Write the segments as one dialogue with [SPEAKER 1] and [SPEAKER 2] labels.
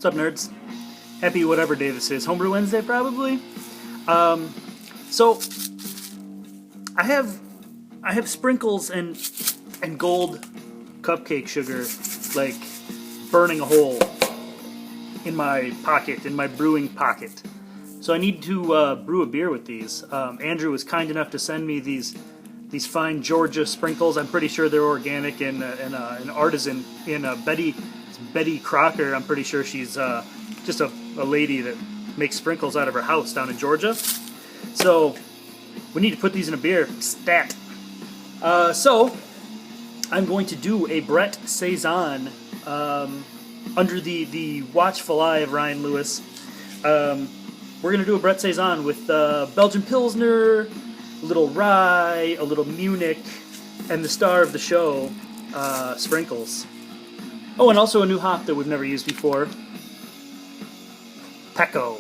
[SPEAKER 1] What's up, nerds? Happy whatever day this is. Homebrew Wednesday, probably. So I have sprinkles and gold cupcake sugar like burning a hole in my pocket, in my brewing pocket. So I need to brew a beer with these. Andrew was kind enough to send me these fine Georgia sprinkles. I'm pretty sure they're organic and an artisan in Betty Crocker. I'm pretty sure she's just a lady that makes sprinkles out of her house down in Georgia. So we need to put these in a beer. Stat. So I'm going to do a Brett Saison under the watchful eye of Ryan Lewis. We're going to do a Brett Saison with Belgian Pilsner, a little rye, a little Munich, and the star of the show, sprinkles. Oh, and also a new hop that we've never used before, Pecco.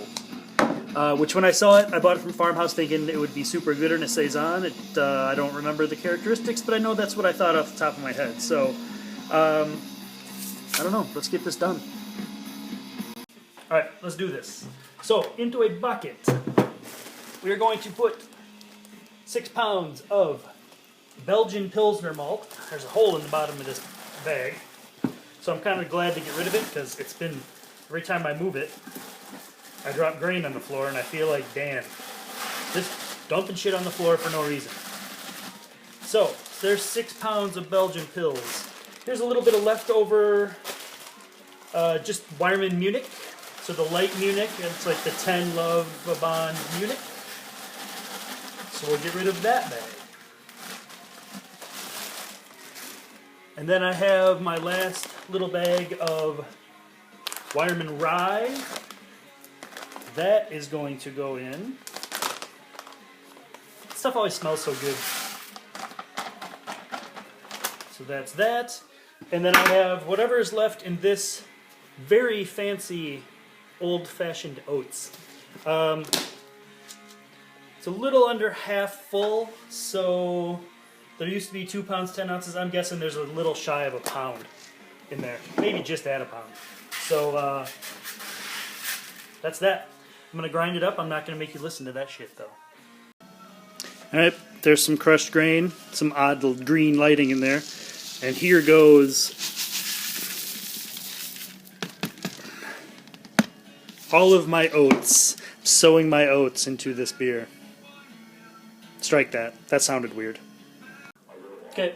[SPEAKER 1] Which when I saw it, I bought it from Farmhouse thinking it would be super good in a Saison. I don't remember the characteristics, but I know that's what I thought off the top of my head. So, I don't know. Let's get this done. Alright, let's do this. So, into a bucket, we are going to put 6 pounds of Belgian Pilsner malt. There's a hole in the bottom of this bag, so I'm kind of glad to get rid of it because it's been, every time I move it, I drop grain on the floor and I feel like Dan. Just dumping shit on the floor for no reason. So, there's 6 pounds of Belgian Pils. Here's a little bit of leftover, just Weyermann Munich. So the light Munich, it's like the 10 Love Bond Munich. So we'll get rid of that bag. And then I have my last little bag of Weyermann Rye. That is going to go in. Stuff always smells so good. So that's that. And then I have whatever is left in this very fancy old-fashioned oats. It's a little under half full, so there used to be 2 pounds, 10 ounces. I'm guessing there's a little shy of a pound in there. Maybe just at a pound. So, that's that. I'm going to grind it up. I'm not going to make you listen to that shit, though. Alright, there's some crushed grain, some odd green lighting in there. And here goes all of my oats, sowing my oats into this beer. Strike that. That sounded weird. Okay,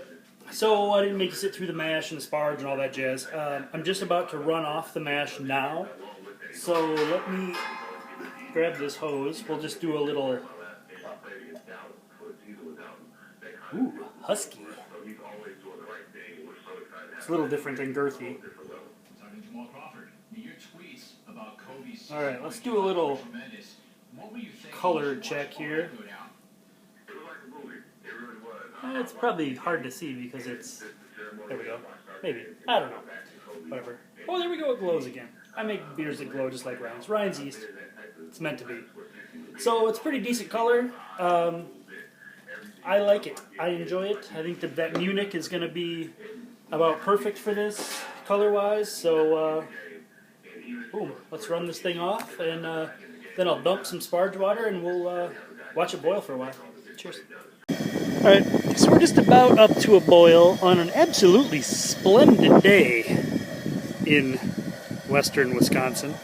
[SPEAKER 1] so I didn't make you sit through the mash and the sparge and all that jazz. I'm just about to run off the mash now. So let me grab this hose. We'll just do a little... Ooh, husky. It's a little different than girthy. Alright, let's do a little color check here. It's probably hard to see because it's... There we go. Maybe. I don't know. Whatever. Oh, there we go. It glows again. I make beers that glow just like Ryan's. Ryan's yeast. It's meant to be. So it's pretty decent color. I like it. I enjoy it. I think that Munich is going to be about perfect for this color-wise. So, boom. Let's run this thing off, and then I'll dump some sparge water, and we'll watch it boil for a while. Cheers. Alright, so we're just about up to a boil on an absolutely splendid day in western Wisconsin.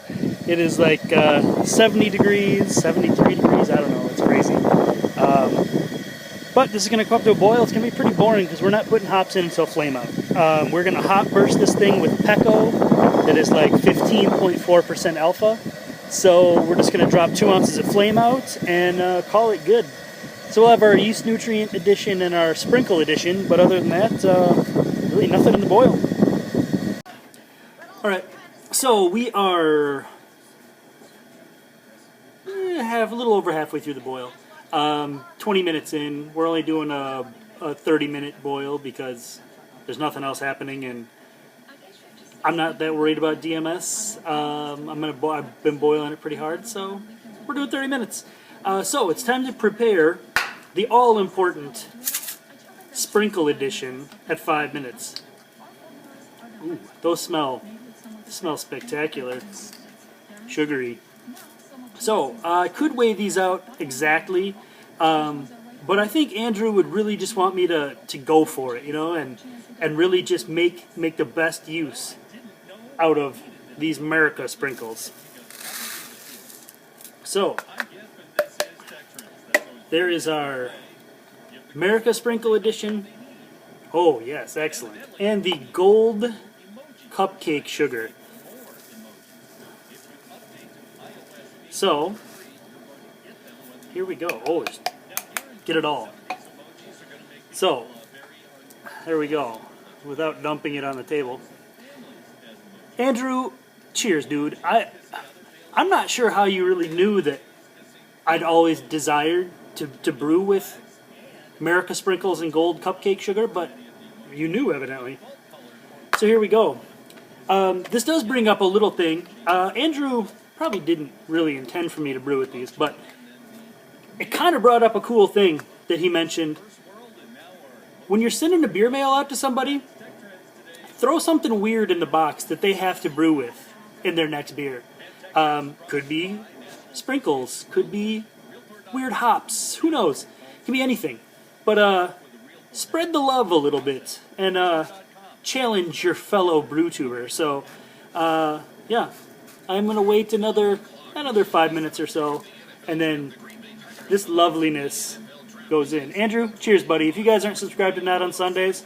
[SPEAKER 1] It is like 70 degrees, 73 degrees, I don't know, it's crazy. But this is going to come up to a boil. It's going to be pretty boring because we're not putting hops in until flame out. We're going to hop burst this thing with Pecco that is like 15.4% alpha. So we're just going to drop 2 ounces of flame out and call it good. So we'll have our yeast nutrient addition and our sprinkle addition, but other than that, really nothing in the boil. Alright, so we are a little over halfway through the boil. 20 minutes in. We're only doing a 30-minute boil because there's nothing else happening, and I'm not that worried about DMS. I've been boiling it pretty hard, so we're doing 30 minutes. So it's time to prepare the all-important sprinkle addition at 5 minutes. Ooh, those smell It smells spectacular. It's sugary. So, I could weigh these out exactly, but I think Andrew would really just want me to go for it, you know, and really just make the best use out of these America sprinkles. So, there is our America Sprinkle Edition. Oh, yes, excellent. And the gold cupcake sugar. So, here we go. Oh, just get it all. So, there we go. Without dumping it on the table. Andrew, cheers, dude. I'm not sure how you really knew that I'd always desired to brew with America Sprinkles and gold cupcake sugar, but you knew, evidently. So here we go. This does bring up a little thing. Andrew probably didn't really intend for me to brew with these, but it kind of brought up a cool thing that he mentioned. When you're sending a beer mail out to somebody, throw something weird in the box that they have to brew with in their next beer. Could be sprinkles, could be weird hops, who knows? Could be anything. But spread the love a little bit and challenge your fellow brew tuber. So yeah, I'm gonna wait another 5 minutes or so, and then this loveliness goes in. Andrew, cheers, buddy. If you guys aren't subscribed to Not on Sundays,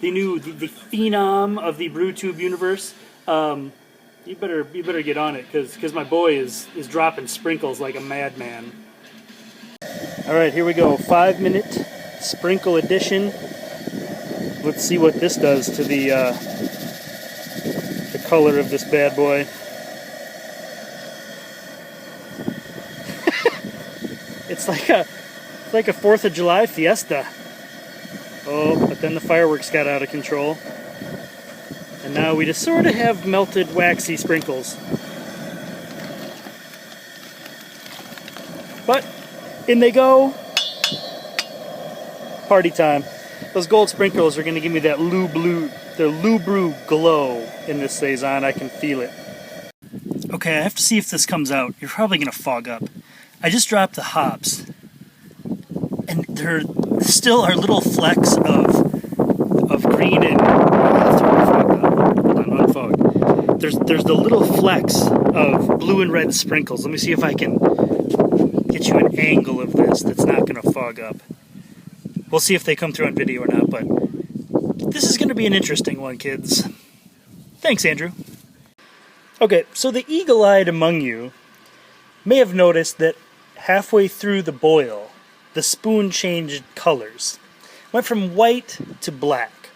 [SPEAKER 1] the phenom of the BrewTube universe, you better get on it, because my boy is dropping sprinkles like a madman. All right, here we go. 5-minute sprinkle edition. Let's see what this does to the color of this bad boy. It's like a 4th of July fiesta. Oh, but then the fireworks got out of control. And now we just sort of have melted waxy sprinkles. But in they go. Party time. Those gold sprinkles are going to give me that Lubru glow in this Saison. I can feel it. Okay, I have to see if this comes out. You're probably going to fog up. I just dropped the hops, and there still are little flecks of green and unfog. There's the little flecks of blue and red sprinkles. Let me see if I can get you an angle of this that's not going to fog up. We'll see if they come through on video or not, but this is going to be an interesting one, kids. Thanks, Andrew. Okay, so the eagle-eyed among you may have noticed that halfway through the boil, the spoon changed colors. Went from white to black.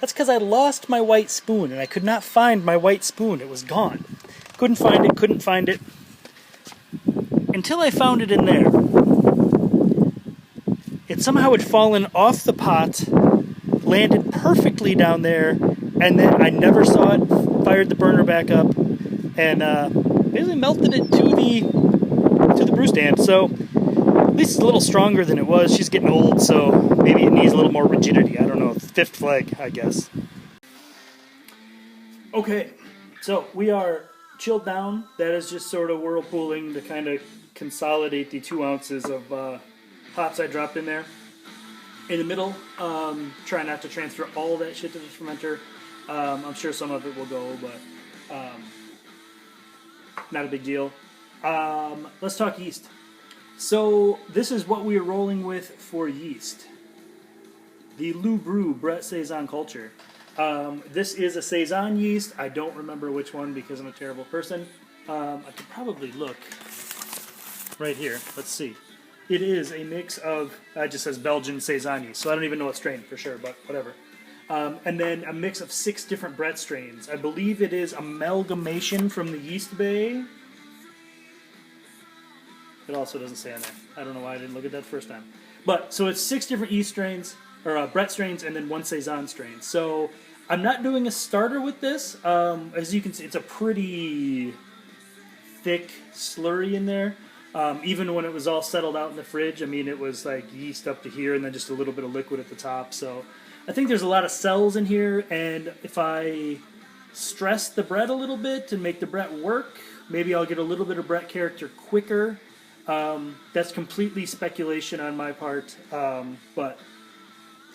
[SPEAKER 1] That's because I lost my white spoon, and I could not find my white spoon. It was gone. Couldn't find it. Until I found it in there. It somehow had fallen off the pot, landed perfectly down there, and then I never saw it, fired the burner back up, and basically melted it to the brew stand. So at least it's a little stronger than it was. She's getting old, so maybe it needs a little more rigidity. I don't know. 5th flag, I guess. Okay, so we are chilled down. That is just sort of whirlpooling to kind of consolidate the 2 ounces of hops I dropped in there. In the middle, try not to transfer all that shit to the fermenter. I'm sure some of it will go, but not a big deal. Let's talk yeast. So this is what we're rolling with for yeast. The Lubru Brett Saison Culture. This is a Saison yeast. I don't remember which one because I'm a terrible person. I could probably look right here. Let's see. It is a mix of, it just says Belgian Saison yeast, so I don't even know what strain for sure, but whatever. And then a mix of 6 different Brett strains. I believe it is amalgamation from the yeast bay. It also doesn't say on there. I don't know why I didn't look at that the first time. But, so it's 6 different yeast strains, or Brett strains, and then 1 Saison strain. So, I'm not doing a starter with this. As you can see, it's a pretty thick slurry in there. Even when it was all settled out in the fridge, I mean, it was like yeast up to here and then just a little bit of liquid at the top. So I think there's a lot of cells in here, and if I stress the Brett a little bit and make the Brett work. Maybe I'll get a little bit of Brett character quicker. That's completely speculation on my part, but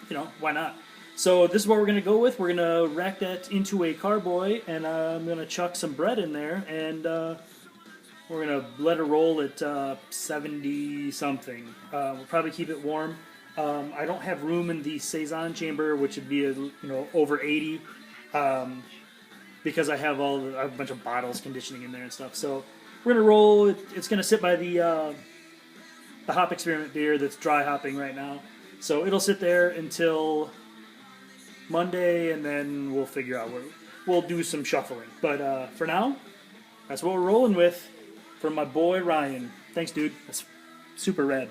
[SPEAKER 1] you know, why not? So this is what we're going to go with. We're going to rack that into a carboy, and I'm going to chuck some bread in there, and we're going to let it roll at 70 something. We'll probably keep it warm. I don't have room in the Saison chamber, which would be over 80, because I have a bunch of bottles conditioning in there and stuff. So we're going to roll. It's going to sit by the hop experiment beer that's dry hopping right now. So it'll sit there until Monday, and then we'll figure out we'll do some shuffling. But for now, that's what we're rolling with from my boy Ryan. Thanks, dude. That's super rad.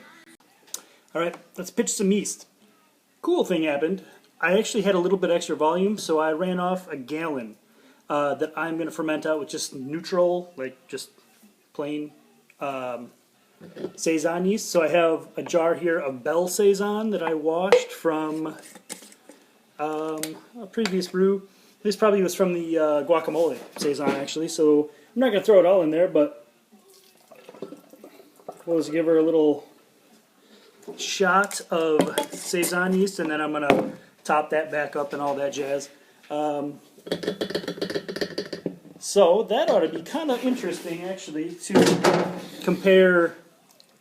[SPEAKER 1] All right, let's pitch some yeast. Cool thing happened. I actually had a little bit extra volume, so I ran off a gallon that I'm going to ferment out with just neutral, like just plain Saison yeast. So I have a jar here of Bell Saison that I washed from a previous brew. This probably was from the guacamole Saison, actually, so I'm not going to throw it all in there, but we'll just give her a little shot of Saison yeast, and then I'm going to top that back up and all that jazz. So that ought to be kind of interesting, actually, to compare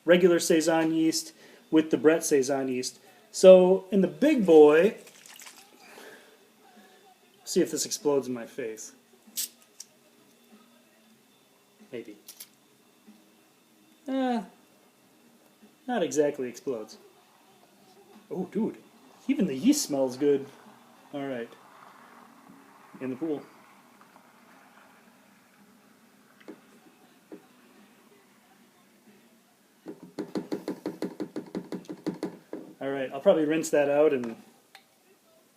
[SPEAKER 1] regular Saison yeast with the Brett Saison yeast. So in the big boy, see if this explodes in my face. Maybe. Not exactly explodes. Oh, dude. Even the yeast smells good. Alright. In the pool. Alright, I'll probably rinse that out and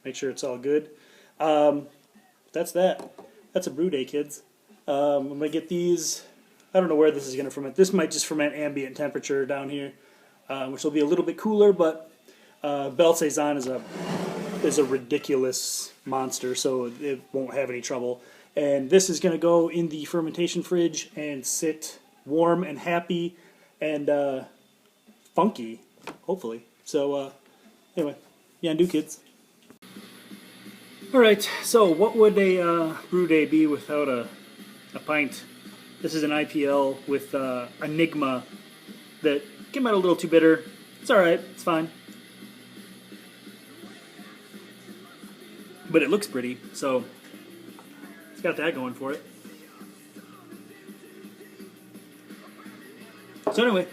[SPEAKER 1] make sure it's all good. That's that. That's a brew day, kids. I'm going to get these. I don't know where this is going to ferment. This might just ferment ambient temperature down here, which will be a little bit cooler, but Belle Saison is a ridiculous monster, so it won't have any trouble. And this is going to go in the fermentation fridge and sit warm and happy and funky, hopefully. So anyway, yeah, do kids. Alright, so what would a brew day be without a pint? This is an IPL with Enigma that came out a little too bitter. It's alright, it's fine. But it looks pretty, so it's got that going for it. So anyway,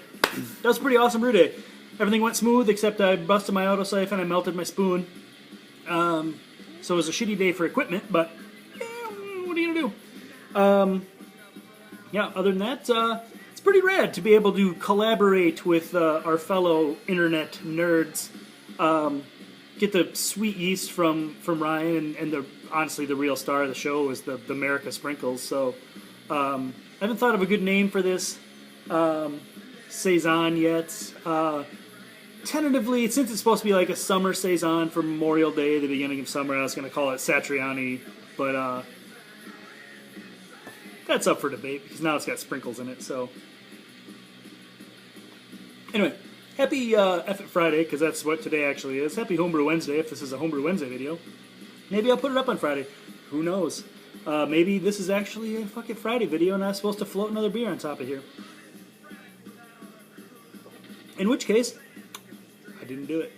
[SPEAKER 1] that was a pretty awesome brew day. Everything went smooth except I busted my autosiphon, I melted my spoon. So it was a shitty day for equipment, but what are you going to do? Yeah, other than that, it's pretty rad to be able to collaborate with our fellow internet nerds. Get the sweet yeast from Ryan, and honestly the real star of the show is the America Sprinkles. So I haven't thought of a good name for this Saison yet. Tentatively, since it's supposed to be like a summer Saison for Memorial Day, the beginning of summer, I was going to call it Satriani, but that's up for debate because now it's got sprinkles in it. So anyway, happy F-It Friday, because that's what today actually is. Happy Homebrew Wednesday if this is a Homebrew Wednesday video. Maybe I'll put it up on Friday. Who knows? Maybe this is actually a fucking Friday video and I'm supposed to float another beer on top of here. In which case, I didn't do it.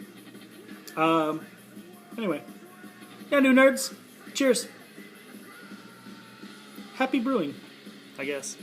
[SPEAKER 1] Anyway. Yeah, new nerds. Cheers. Happy brewing, I guess.